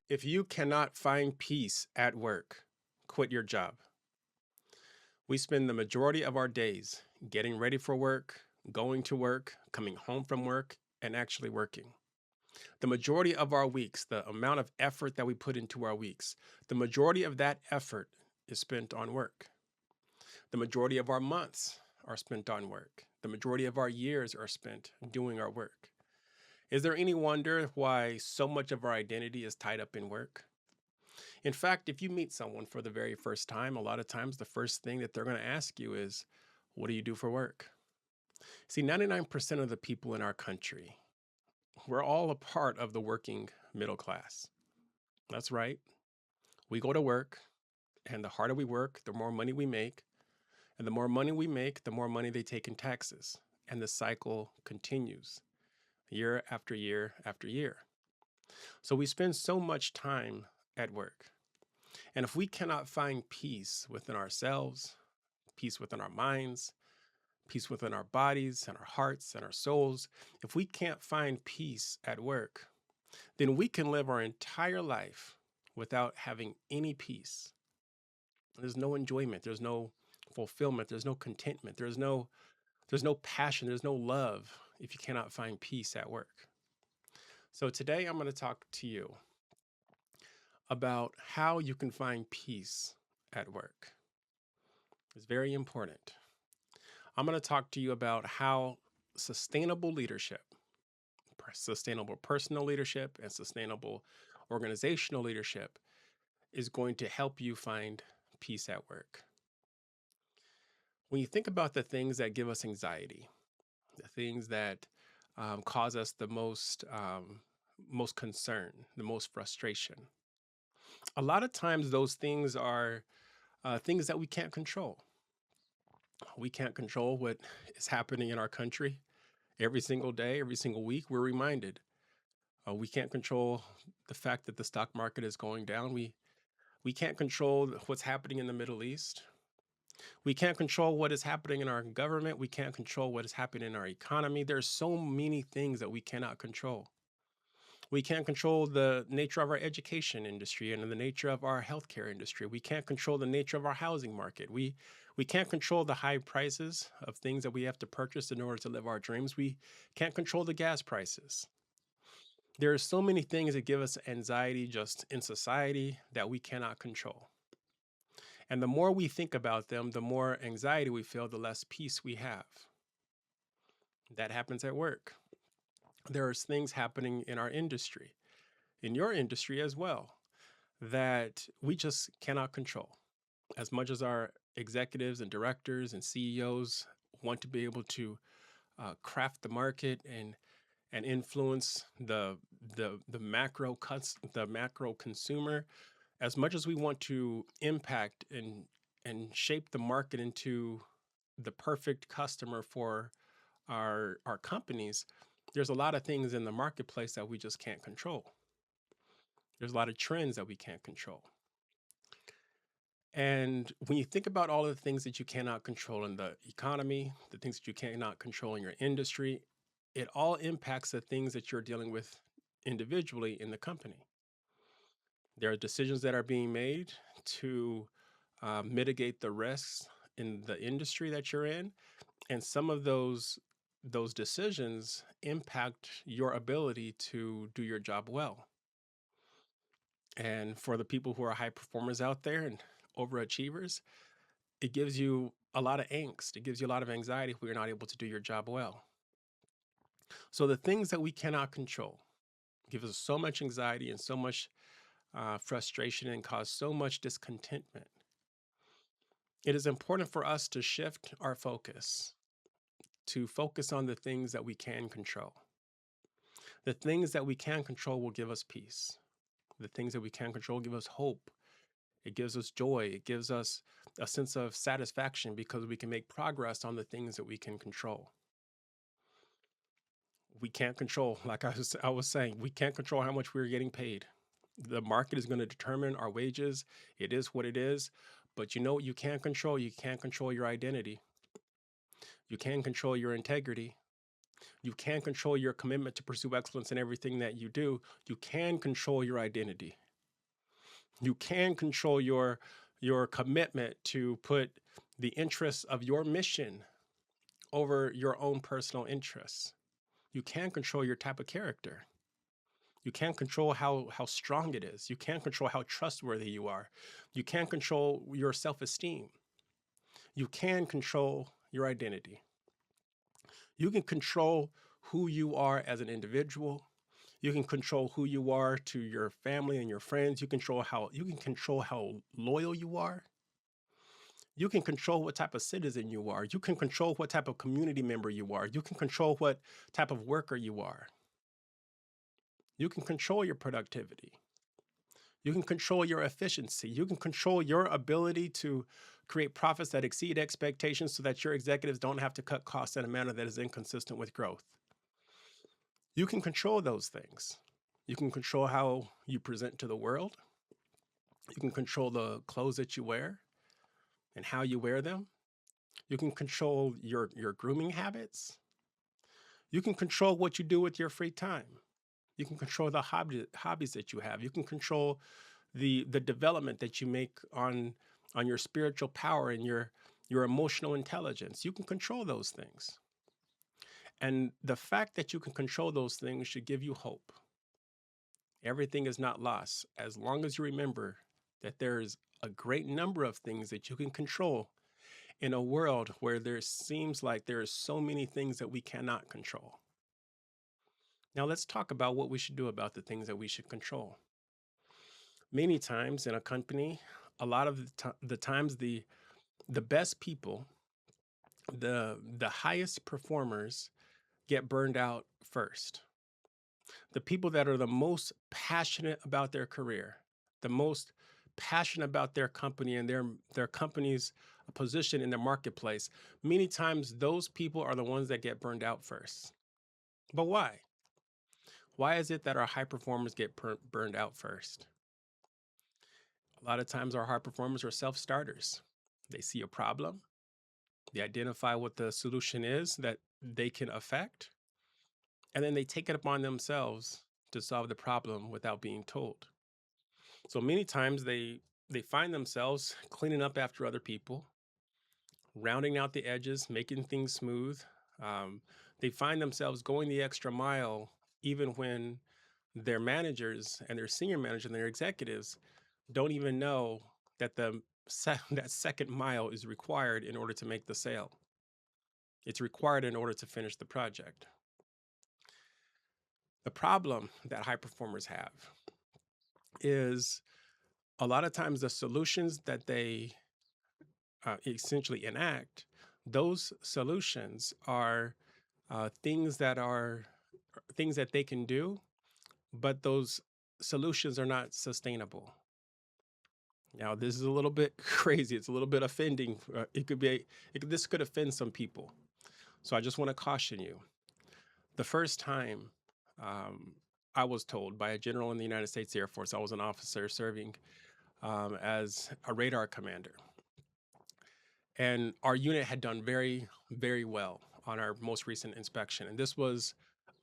If you cannot find peace at work, quit your job. We spend the majority of our days getting ready for work, going to work, coming home from work, and actually working. The majority of our weeks, the amount of effort that we put into our weeks, the majority of that effort is spent on work. The majority of our months are spent on work. The majority of our years are spent doing our work. Is there any wonder why so much of our identity is tied up in work? In fact, if you meet someone for the very first time, a lot of times the first thing that they're going to ask you is, what do you do for work? See, 99% of the people in our country, we're all a part of the working middle class. That's right. We go to work, and the harder we work, the more money we make. And the more money we make, the more money they take in taxes. And the cycle continues year after year after year. So we spend so much time at work. And if we cannot find peace within ourselves, peace within our minds, peace within our bodies and our hearts and our souls, if we can't find peace at work, then we can live our entire life without having any peace. There's no enjoyment, there's no fulfillment, there's no contentment, there's no passion, there's no love if you cannot find peace at work. So today I'm going to talk to you about how you can find peace at work. It's very important. I'm going to talk to you about how sustainable leadership, sustainable personal leadership, and sustainable organizational leadership is going to help you find peace at work. When you think about the things that give us anxiety, the things that cause us the most concern, the most frustration, a lot of times those things are things that we can't control. We can't control what is happening in our country. Every single day, every single week, we're reminded. We can't control the fact that the stock market is going down. We can't control what's happening in the Middle East. We can't control what is happening in our government. We can't control what is happening in our economy. There's so many things that we cannot control. We can't control the nature of our education industry and the nature of our healthcare industry. We can't control the nature of our housing market. We can't control the high prices of things that we have to purchase in order to live our dreams. We can't control the gas prices. There are so many things that give us anxiety just in society that we cannot control. And the more we think about them, the more anxiety we feel, the less peace we have. That happens at work. There are things happening in our industry, in your industry as well, that we just cannot control. As much as our executives and directors and CEOs want to be able to craft the market and influence the macro consumer, as much as we want to impact and shape the market into the perfect customer for our companies, there's a lot of things in the marketplace that we just can't control. There's a lot of trends that we can't control. And when you think about all of the things that you cannot control in the economy, the things that you cannot control in your industry, it all impacts the things that you're dealing with individually in the company. There are decisions that are being made to mitigate the risks in the industry that you're in, and some of those decisions impact your ability to do your job well. And for the people who are high performers out there and overachievers, it gives you a lot of angst. It gives you a lot of anxiety if you're not able to do your job well. So the things that we cannot control give us so much anxiety and so much frustration and cause so much discontentment. It is important for us to shift our focus to focus on the things that we can control. The things that we can control will give us peace. The things that we can control give us hope. It gives us joy. It gives us a sense of satisfaction because we can make progress on the things that we can control. We can't control, like I was saying, we can't control how much we're getting paid. The market is going to determine our wages. It is what it is. But you know what you can't control? You can't control your identity. You can control your integrity. You can control your commitment to pursue excellence in everything that you do. You can control your identity. You can control your commitment to put the interests of your mission over your own personal interests. You can control your type of character. You can't control how strong it is. You can't control how trustworthy you are. You can't control your self-esteem. You can control your identity. You can control who you are as an individual. You can control who you are to your family and your friends. You can control how loyal you are. You can control what type of citizen you are. You can control what type of community member you are. You can control what type of worker you are. You can control your productivity. You can control your efficiency. You can control your ability to create profits that exceed expectations so that your executives don't have to cut costs in a manner that is inconsistent with growth. You can control those things. You can control how you present to the world. You can control the clothes that you wear and how you wear them. You can control your grooming habits. You can control what you do with your free time. You can control the hobbies that you have. You can control the development that you make on your spiritual power and your emotional intelligence. You can control those things. And the fact that you can control those things should give you hope. Everything is not lost as long as you remember that there's a great number of things that you can control in a world where there seems like there are so many things that we cannot control. Now let's talk about what we should do about the things that we should control. Many times in a company, a lot of the times the best people, the highest performers get burned out first. The people that are the most passionate about their career, the most passionate about their company and their company's position in the marketplace, many times those people are the ones that get burned out first. But why? Why is it that our high performers get burned out first? A lot of times our high performers are self-starters. They see a problem, they identify what the solution is that they can affect, and then they take it upon themselves to solve the problem without being told. So many times they find themselves cleaning up after other people, rounding out the edges, making things smooth. Um, they find themselves going the extra mile even when their managers and their senior managers and their executives don't even know that that second mile is required in order to make the sale. It's required in order to finish the project. The problem that high performers have is a lot of times the solutions that they essentially enact, those solutions are things that they can do, but those solutions are not sustainable. Now, this is a little bit crazy. It's a little bit offending. This could offend some people. So I just want to caution you. The first time um, I was told by a general in the United States Air Force, I was an officer serving as a radar commander. And our unit had done very, very well on our most recent inspection. And this was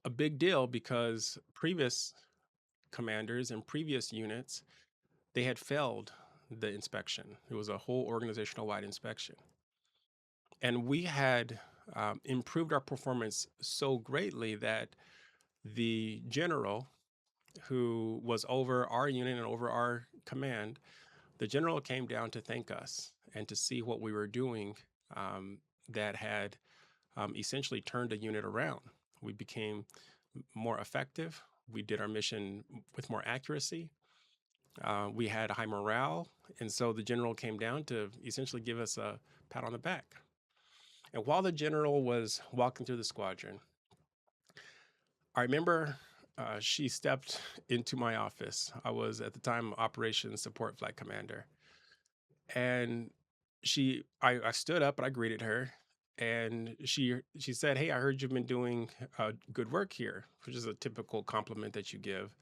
a big deal because previous commanders and previous units, they had failed the inspection. It was a whole organizational wide inspection. And we had improved our performance so greatly that the general who was over our unit and over our command, the general came down to thank us and to see what we were doing that had essentially turned a unit around. We became more effective. We did our mission with more accuracy. We had high morale. And so the general came down to essentially give us a pat on the back. And while the general was walking through the squadron, I remember she stepped into my office. I was at the time Operations Support Flight Commander. And I stood up and I greeted her. And she said, "Hey, I heard you've been doing good work here," which is a typical compliment that you give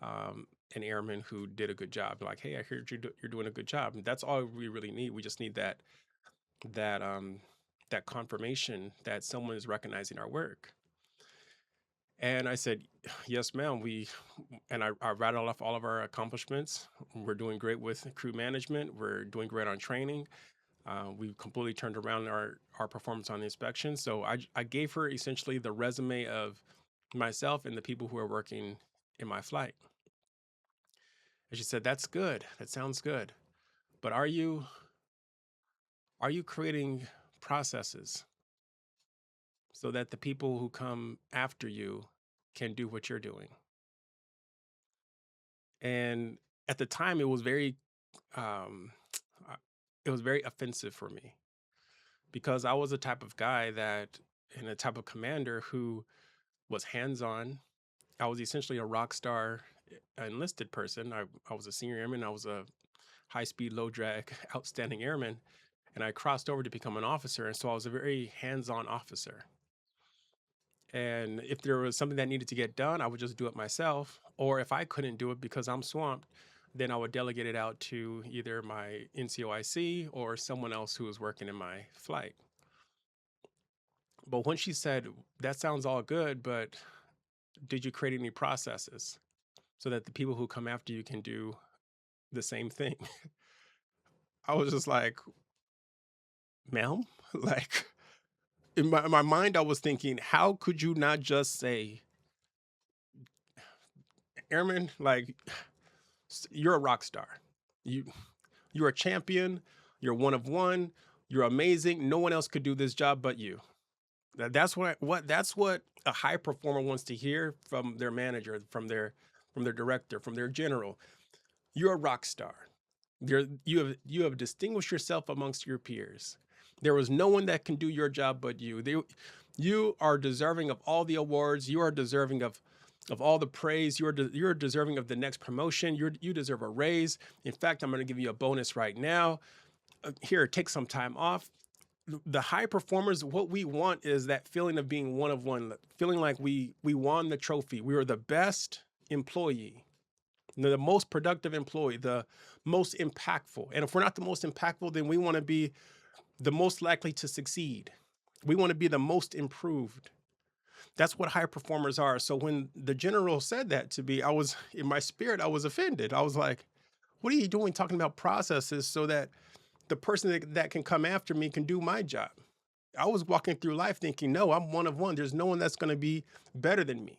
an airman who did a good job. Like, "Hey, I heard you're doing a good job." And that's all we really need. We just need that that confirmation that someone is recognizing our work. And I said, yes, ma'am. I rattled off all of our accomplishments. We're doing great with crew management. We're doing great on training. We completely turned around our performance on the inspection. So I gave her essentially the resume of myself and the people who are working in my flight. And she said, that's good. That sounds good. But are you creating processes so that the people who come after you can do what you're doing? And at the time, um, uh, it was very offensive for me because I was the type of guy that, and a type of commander who was hands on. I was essentially a rock star enlisted person. I was a senior airman. I was a high speed, low drag, outstanding airman. And I crossed over to become an officer. And so I was a very hands on officer. And if there was something that needed to get done, I would just do it myself. Or if I couldn't do it because I'm swamped, then I would delegate it out to either my NCOIC or someone else who was working in my flight. But when she said, that sounds all good, but did you create any processes so that the people who come after you can do the same thing? I was just like, ma'am, like in my mind, I was thinking, how could you not just say, airman, like you're a rock star. You you're a champion. You're one of one. You're amazing. No one else could do this job but you. That's what a high performer wants to hear from their manager, from their director, from their general. You're a rock star. You have distinguished yourself amongst your peers. There was no one that can do your job but you. You are deserving of all the awards. You are deserving of all the praise. You're deserving of the next promotion. You deserve a raise. In fact, I'm going to give you a bonus right now. Here, take some time off. The high performers, what we want is that feeling of being one of one, feeling like we won the trophy. We were the best employee, the most productive employee, the most impactful. And if we're not the most impactful, then we want to be the most likely to succeed. We want to be the most improved. That's what high performers are. So when the general said that to me, I was in my spirit, I was offended. I was like, what are you doing talking about processes so that the person that can come after me can do my job? I was walking through life thinking, no, I'm one of one. There's no one that's going to be better than me.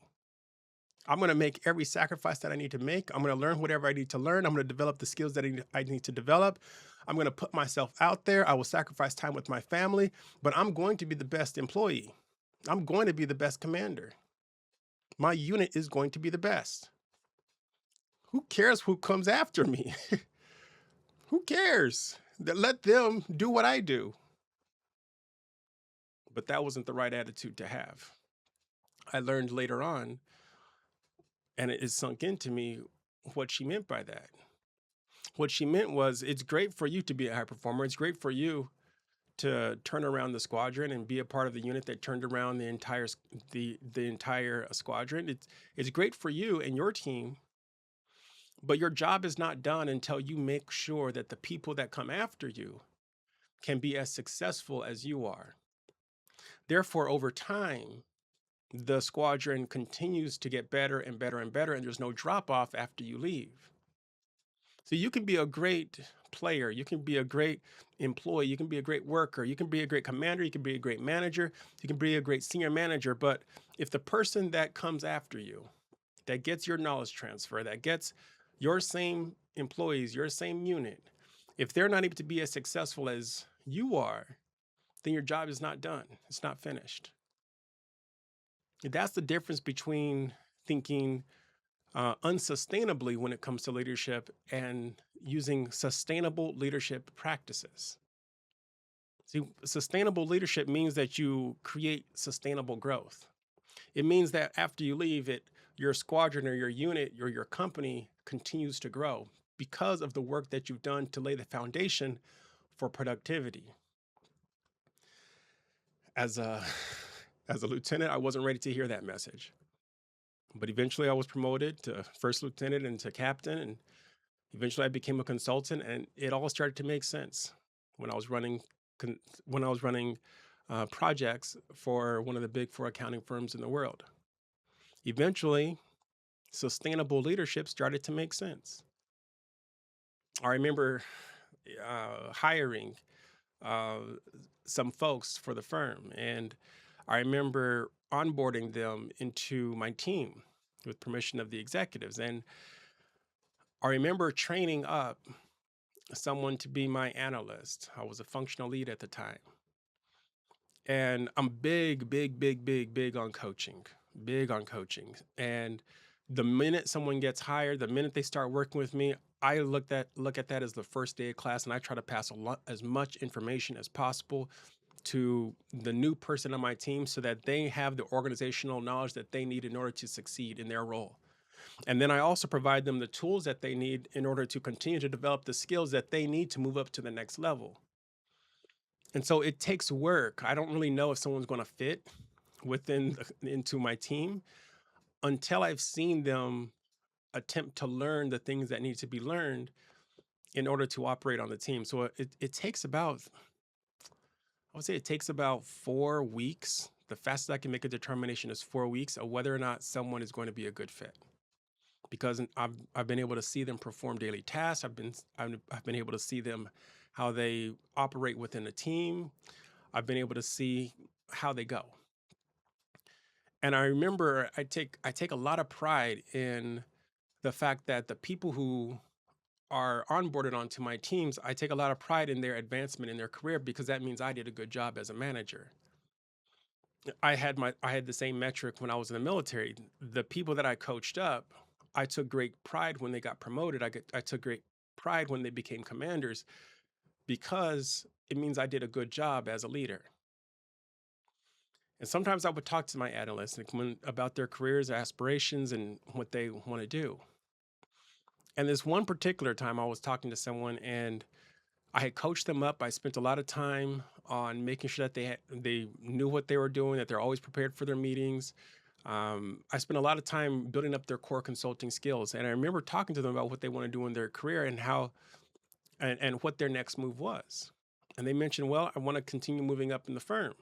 I'm going to make every sacrifice that I need to make. I'm going to learn whatever I need to learn. I'm going to develop the skills that I need to develop. I'm going to put myself out there. I will sacrifice time with my family, but I'm going to be the best employee. I'm going to be the best commander. My unit is going to be the best. Who cares who comes after me? Who cares? Let them do what I do. But that wasn't the right attitude to have. I learned later on, and it sunk into me what she meant by that. What she meant was, it's great for you to be a high performer. It's great for you to turn around the squadron and be a part of the unit that turned around the entire squadron. It's great for you and your team, but your job is not done until you make sure that the people that come after you can be as successful as you are. Therefore, over time, the squadron continues to get better and better and better, and there's no drop off after you leave. So you can be a great player, you can be a great employee, you can be a great worker, you can be a great commander, you can be a great manager, you can be a great senior manager. But if the person that comes after you, that gets your knowledge transfer, that gets your same employees, your same unit, if they're not able to be as successful as you are, then your job is not done. It's not finished. That's the difference between thinking unsustainably when it comes to leadership and using sustainable leadership practices. See, sustainable leadership means that you create sustainable growth. It means that after you leave it, your squadron or your unit or your company continues to grow because of the work that you've done to lay the foundation for productivity. As a as a lieutenant, I wasn't ready to hear that message. But eventually I was promoted to first lieutenant and to captain, and eventually I became a consultant, and it all started to make sense when I was running projects for one of the big four accounting firms in the world. Eventually, sustainable leadership started to make sense. I remember hiring uh, some folks for the firm, and I remember onboarding them into my team with permission of the executives. And I remember training up someone to be my analyst. I was a functional lead at the time. And I'm big on coaching, big on coaching. And the minute someone gets hired, the minute they start working with me, I look at that as the first day of class, and I try to pass a lot as much information as possible to the new person on my team so that they have the organizational knowledge that they need in order to succeed in their role. And then I also provide them the tools that they need in order to continue to develop the skills that they need to move up to the next level. And so it takes work. I don't really know if someone's going to fit into my team until I've seen them attempt to learn the things that need to be learned in order to operate on the team. So it takes about, I would say it takes about 4 weeks. The fastest I can make a determination is 4 weeks of whether or not someone is going to be a good fit. Because I've been able to see them perform daily tasks. I've been able to see them how they operate within a team. I've been able to see how they go. And I remember I take a lot of pride in the fact that the people who are onboarded onto my teams, I take a lot of pride in their advancement in their career because that means I did a good job as a manager. I had the same metric when I was in the military. The people that I coached up, I took great pride when they got promoted. I took great pride when they became commanders because it means I did a good job as a leader. And sometimes I would talk to my analysts about their careers, aspirations, and what they want to do. And this one particular time, I was talking to someone, and I had coached them up. I spent a lot of time on making sure that they knew what they were doing, that they're always prepared for their meetings. I spent a lot of time building up their core consulting skills, and I remember talking to them about what they want to do in their career and how and what their next move was. And they mentioned, "Well, I want to continue moving up in the firm."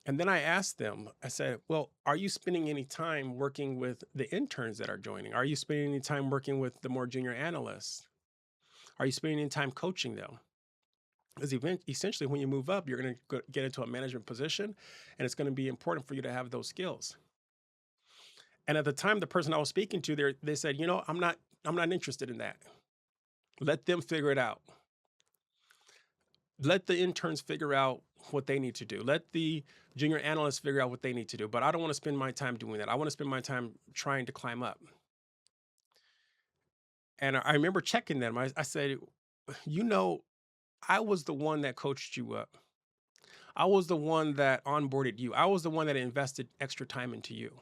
And then I asked them, I said, "Well, are you spending any time working with the interns that are joining? Are you spending any time working with the more junior analysts? Are you spending any time coaching them?" Because essentially, when you move up, you're going to get into a management position, and it's going to be important for you to have those skills. And at the time, the person I was speaking to, they said, I'm not interested in that. Let them figure it out. Let the interns figure out what they need to do. Let the junior analysts figure out what they need to do. But I don't want to spend my time doing that. I want to spend my time trying to climb up." And I remember checking them. I said, you know, I was the one that coached you up. I was the one that onboarded you. I was the one that invested extra time into you.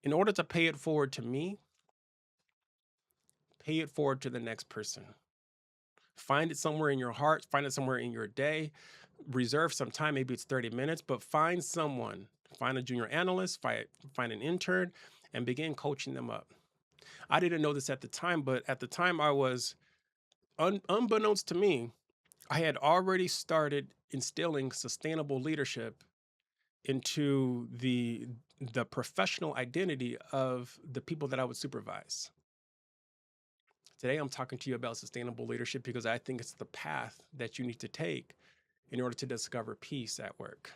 In order to pay it forward to me, pay it forward to the next person. Find it somewhere in your heart, find it somewhere in your day. Reserve some time, maybe it's 30 minutes, but find someone, find a junior analyst, find an intern, and begin coaching them up. I didn't know this at the time, but at the time I was, unbeknownst to me, I had already started instilling sustainable leadership into the professional identity of the people that I would supervise. Today, I'm talking to you about sustainable leadership because I think it's the path that you need to take in order to discover peace at work.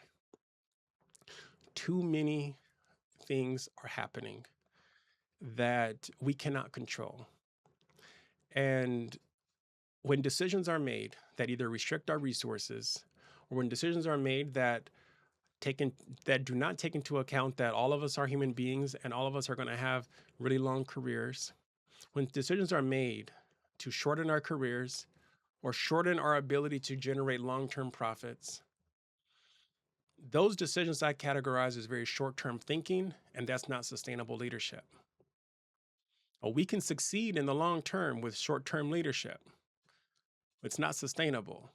Too many things are happening that we cannot control. And when decisions are made that either restrict our resources or when decisions are made taken that do not take into account that all of us are human beings and all of us are going to have really long careers, when decisions are made to shorten our careers or shorten our ability to generate long-term profits, those decisions I categorize as very short-term thinking, and that's not sustainable leadership. We can succeed in the long term with short-term leadership. It's not sustainable.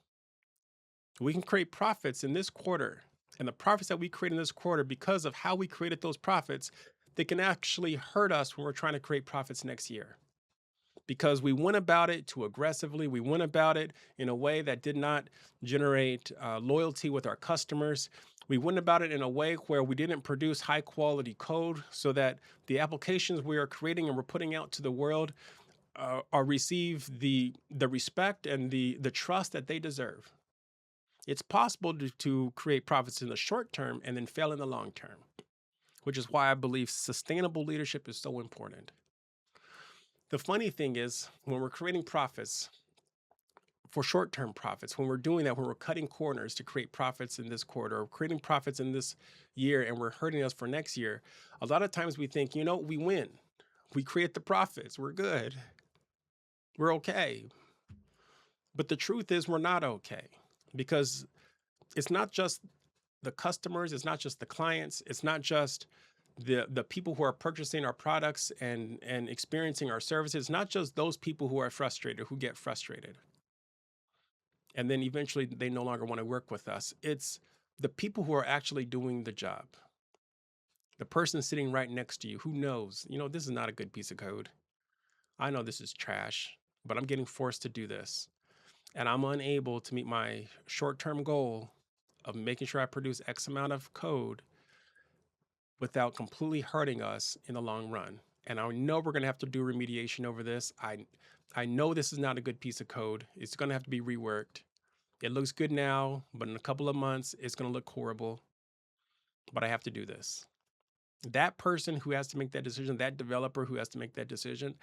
We can create profits in this quarter, and the profits that we create in this quarter, because of how we created those profits, they can actually hurt us when we're trying to create profits next year. Because we went about it too aggressively. We went about it in a way that did not generate loyalty with our customers. We went about it in a way where we didn't produce high quality code so that the applications we are creating and we're putting out to the world are receive the respect and the trust that they deserve. It's possible to create profits in the short term and then fail in the long term, which is why I believe sustainable leadership is so important. The funny thing is, when we're creating profits for short term profits, when we're doing that, when we're cutting corners to create profits in this quarter or creating profits in this year and we're hurting us for next year, a lot of times we think, we win. We create the profits. We're good. We're okay. But the truth is, we're not okay because it's not just the customers, it's not just the clients, it's not just the people who are purchasing our products and experiencing our services. It's not just those people who are frustrated, who get frustrated. And then eventually they no longer want to work with us. It's the people who are actually doing the job. The person sitting right next to you who knows, this is not a good piece of code. I know this is trash, but I'm getting forced to do this. And I'm unable to meet my short-term goal of making sure I produce X amount of code without completely hurting us in the long run. And I know we're going to have to do remediation over this. I know this is not a good piece of code. It's going to have to be reworked. It looks good now, but in a couple of months, it's going to look horrible. But I have to do this. That person who has to make that decision, that developer who has to make that decision,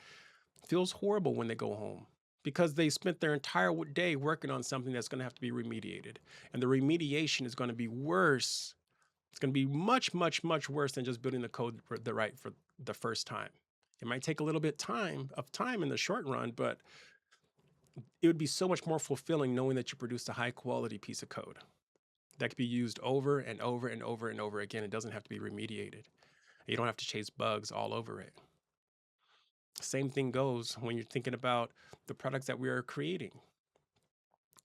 feels horrible when they go home because they spent their entire day working on something that's going to have to be remediated. And the remediation is going to be worse. It's going to be much, much, much worse than just building the code for the first time. It might take a little bit of time in the short run, but it would be so much more fulfilling knowing that you produced a high quality piece of code that could be used over and over and over and over again. It doesn't have to be remediated. You don't have to chase bugs all over it. Same thing goes when you're thinking about the products that we are creating.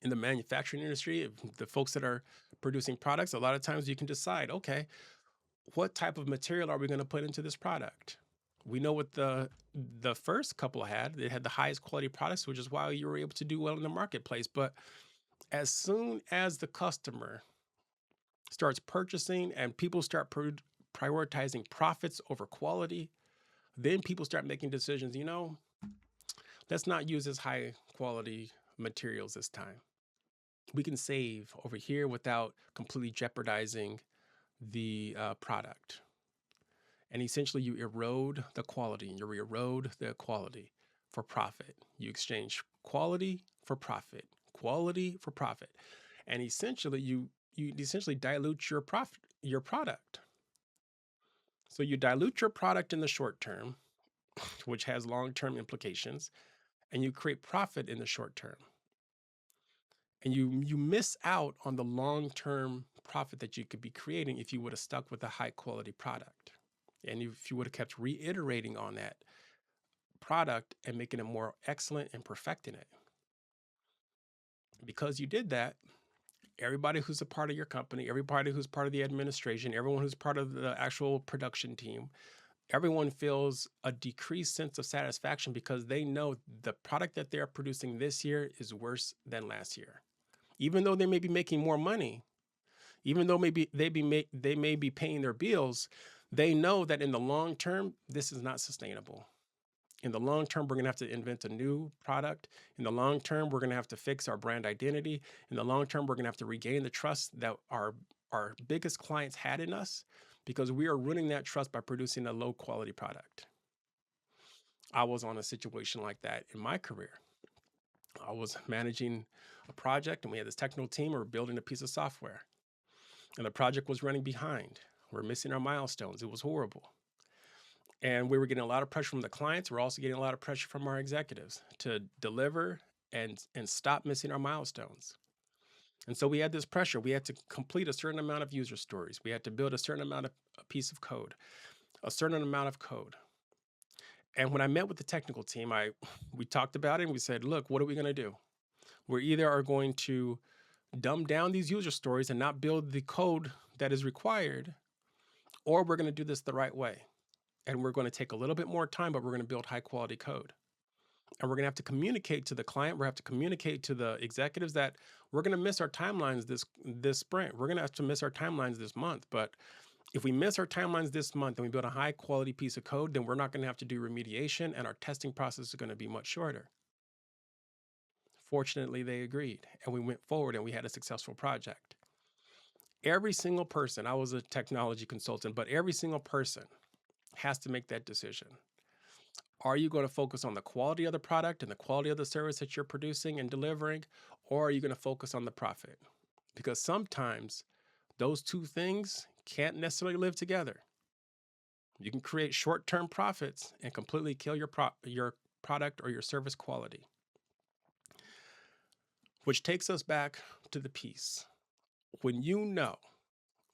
In the manufacturing industry, the folks that are producing products, a lot of times you can decide, okay, what type of material are we going to put into this product? We know what the first couple had. They had the highest quality products, which is why you were able to do well in the marketplace. But as soon as the customer starts purchasing and people start prioritizing profits over quality, then people start making decisions, let's not use this high quality materials this time. We can save over here without completely jeopardizing the product. And essentially you erode the quality and you erode the quality for profit. You exchange quality for profit, quality for profit. And essentially you essentially dilute your product. So you dilute your product in the short term, which has long-term implications, and you create profit in the short term. And you miss out on the long-term profit that you could be creating if you would have stuck with a high quality product. And if you would have kept reiterating on that product and making it more excellent and perfecting it. Because you did that, everybody who's a part of your company, everybody who's part of the administration, everyone who's part of the actual production team, everyone feels a decreased sense of satisfaction because they know the product that they're producing this year is worse than last year. Even though they may be making more money, even though maybe they may be paying their bills, they know that in the long term, this is not sustainable. In the long term, we're going to have to invent a new product. In the long term, we're going to have to fix our brand identity. In the long term, we're going to have to regain the trust that our biggest clients had in us because we are ruining that trust by producing a low quality product. I was on a situation like that in my career. I was managing a project and we had this technical team. We were building a piece of software and the project was running behind. We're missing our milestones. It was horrible. And we were getting a lot of pressure from the clients. We're also getting a lot of pressure from our executives to deliver and stop missing our milestones. And so we had this pressure. We had to complete a certain amount of user stories. We had to build a certain amount of a piece of code, a certain amount of code. And when I met with the technical team, we talked about it and we said, look, what are we going to do? We either are going to dumb down these user stories and not build the code that is required, or we're going to do this the right way. And we're going to take a little bit more time, but we're going to build high quality code. And we're going to have to communicate to the client. We're going to have to communicate to the executives that we're going to miss our timelines this sprint. We're going to have to miss our timelines this month. But if we miss our timelines this month and we build a high quality piece of code, then we're not going to have to do remediation and our testing process is going to be much shorter. Fortunately, they agreed and we went forward and we had a successful project. Every single person, I was a technology consultant, but every single person has to make that decision. Are you going to focus on the quality of the product and the quality of the service that you're producing and delivering, or are you going to focus on the profit? Because sometimes those two things can't necessarily live together. You can create short-term profits and completely kill your product or your service quality. Which takes us back to the piece. When you know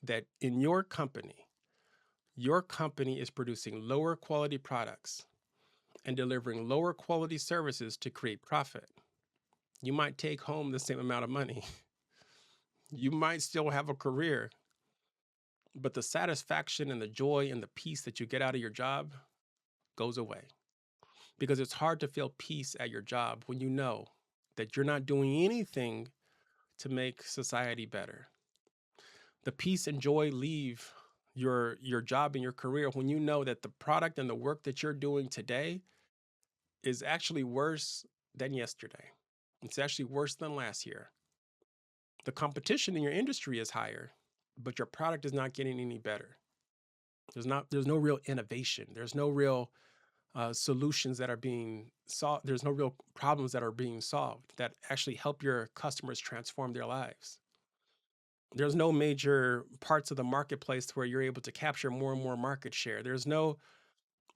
that in your company is producing lower quality products and delivering lower quality services to create profit, you might take home the same amount of money. You might still have a career, but the satisfaction and the joy and the peace that you get out of your job goes away. Because it's hard to feel peace at your job when you know that you're not doing anything to make society better. The peace and joy leave your job and your career when you know that the product and the work that you're doing today is actually worse than yesterday. It's actually worse than last year. The competition in your industry is higher, but your product is not getting any better. There's no real innovation. There's no real solutions that are being solved. There's no real problems that are being solved that actually help your customers transform their lives. There's no major parts of the marketplace where you're able to capture more and more market share. There's no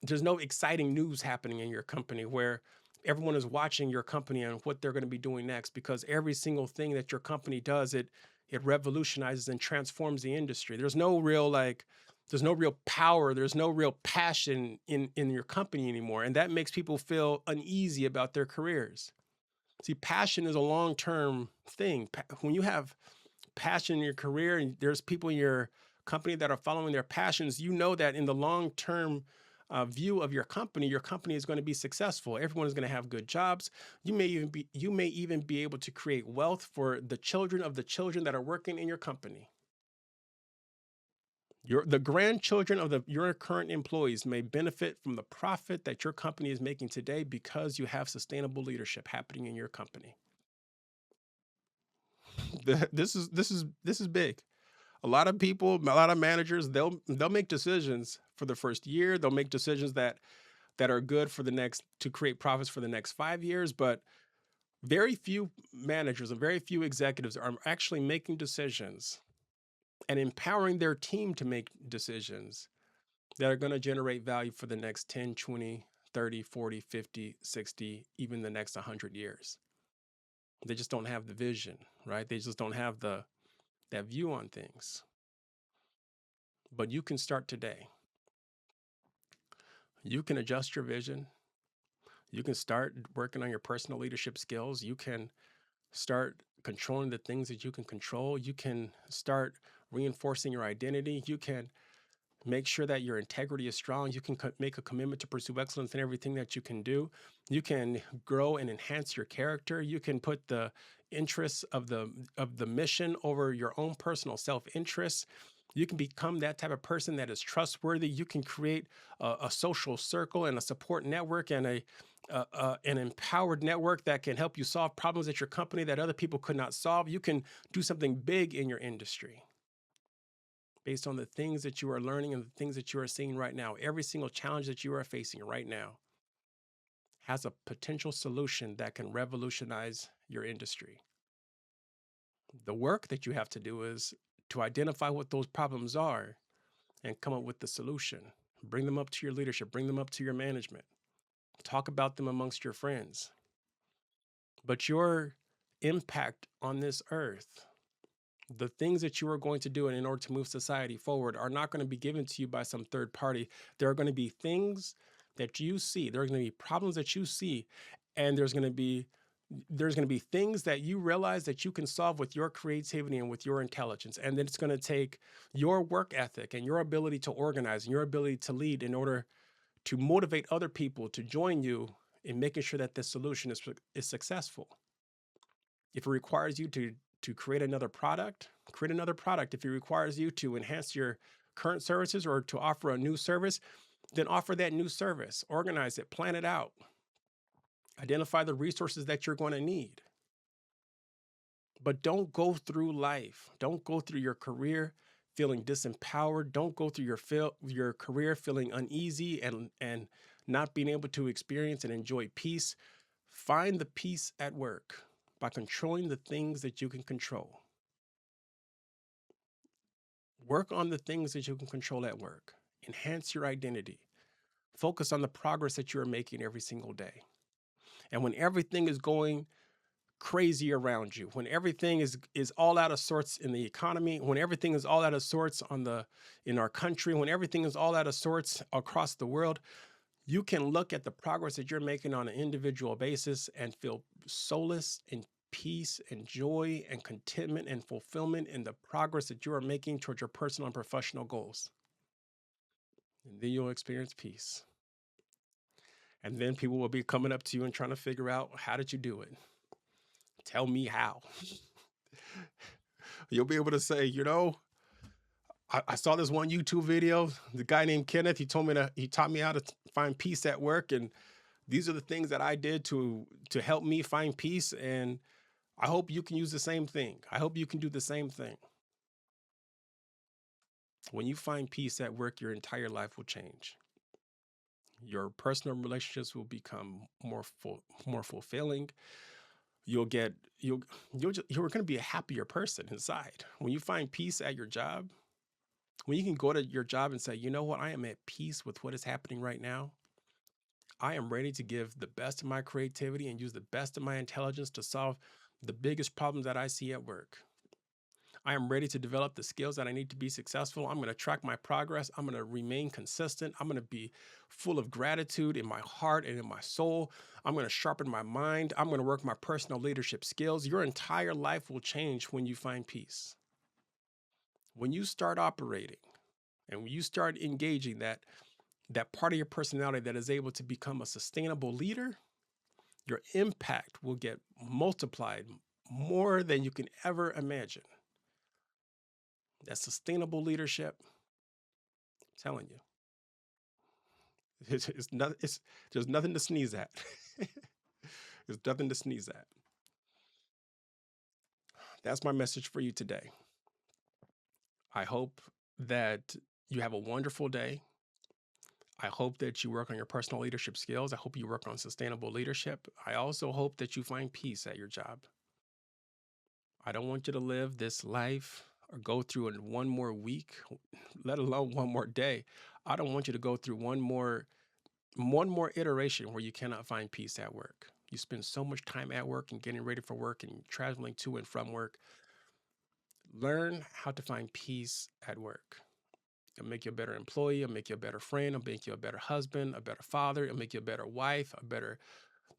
exciting news happening in your company where everyone is watching your company and what they're going to be doing next, because every single thing that your company does, it revolutionizes and transforms the industry. There's no real power, there's no real passion in your company anymore. And that makes people feel uneasy about their careers. See, passion is a long-term thing. When you have passion in your career and there's people in your company that are following their passions, you know that in the long-term view of your company is going to be successful. Everyone is going to have good jobs. You may even be able to create wealth for the children of the children that are working in your company. The grandchildren of your current employees may benefit from the profit that your company is making today because you have sustainable leadership happening in your company. This is big. A lot of people, a lot of managers, they'll make decisions for the first year. They'll make decisions that are good to create profits for the next 5 years. But very few managers and very few executives are actually making decisions and empowering their team to make decisions that are going to generate value for the next 10, 20, 30, 40, 50, 60, even the next 100 years. They just don't have the vision, right? They just don't have that view on things. But you can start today. You can adjust your vision. You can start working on your personal leadership skills. You can start controlling the things that you can control. You can start reinforcing your identity. You can make sure that your integrity is strong. You can make a commitment to pursue excellence in everything that you can do. You can grow and enhance your character. You can put the interests of the mission over your own personal self-interest. You can become that type of person that is trustworthy. You can create a social circle and a support network and an empowered network that can help you solve problems at your company that other people could not solve. You can do something big in your industry based on the things that you are learning and the things that you are seeing right now. Every single challenge that you are facing right now has a potential solution that can revolutionize your industry. The work that you have to do is to identify what those problems are and come up with the solution. Bring them up to your leadership, bring them up to your management. Talk about them amongst your friends. But your impact on this earth, the things that you are going to do in order to move society forward, are not going to be given to you by some third party. There are going to be things that you see. There are going to be problems that you see, and there's going to be things that you realize that you can solve with your creativity and with your intelligence. And then it's going to take your work ethic and your ability to organize and your ability to lead in order to motivate other people to join you in making sure that this solution is successful. If it requires you to create another product, create another product. If it requires you to enhance your current services or to offer a new service, then offer that new service. Organize it, plan it out, identify the resources that you're going to need. But don't go through life, don't go through your career feeling disempowered. Don't go through your career feeling uneasy and not being able to experience and enjoy peace. Find the peace at work by controlling the things that you can control. Work on the things that you can control at work. Enhance your identity. Focus on the progress that you are making every single day. And when everything is going crazy around you, when everything is all out of sorts in the economy, when everything is all out of sorts in our country, when everything is all out of sorts across the world, you can look at the progress that you're making on an individual basis and feel solace and peace and joy and contentment and fulfillment in the progress that you are making towards your personal and professional goals. And then you'll experience peace. And then people will be coming up to you and trying to figure out, how did you do it? Tell me how. You'll be able to say, I saw this one YouTube video. The guy named Kenneth, he taught me how to find peace at work. And these are the things that I did to help me find peace. And I hope you can use the same thing. I hope you can do the same thing. When you find peace at work, your entire life will change. Your personal relationships will become more fulfilling. You're going to be a happier person inside. When you find peace at your job, when you can go to your job and say, you know what, I am at peace with what is happening right now. I am ready to give the best of my creativity and use the best of my intelligence to solve the biggest problems that I see at work. I am ready to develop the skills that I need to be successful. I'm going to track my progress. I'm going to remain consistent. I'm going to be full of gratitude in my heart and in my soul. I'm going to sharpen my mind. I'm going to work my personal leadership skills. Your entire life will change when you find peace. When you start operating and when you start engaging that part of your personality that is able to become a sustainable leader, your impact will get multiplied more than you can ever imagine. That sustainable leadership, I'm telling you, there's nothing to sneeze at. There's nothing to sneeze at. That's my message for you today. I hope that you have a wonderful day. I hope that you work on your personal leadership skills. I hope you work on sustainable leadership. I also hope that you find peace at your job. I don't want you to live this life or go through one more week, let alone one more day. I don't want you to go through one more iteration where you cannot find peace at work. You spend so much time at work and getting ready for work and traveling to and from work. Learn how to find peace at work. It'll make you a better employee. It'll make you a better friend. It'll make you a better husband, a better father. It'll make you a better wife, a better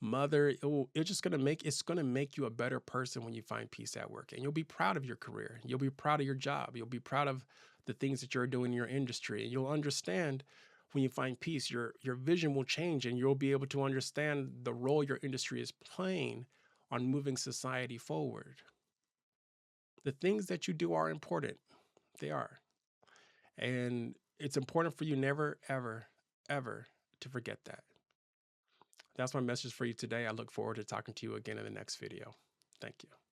mother. It's going to make you a better person when you find peace at work. And you'll be proud of your career. You'll be proud of your job. You'll be proud of the things that you're doing in your industry. And you'll understand when you find peace, your vision will change and you'll be able to understand the role your industry is playing on moving society forward. The things that you do are important. They are. And it's important for you never, ever, ever to forget that. That's my message for you today. I look forward to talking to you again in the next video. Thank you.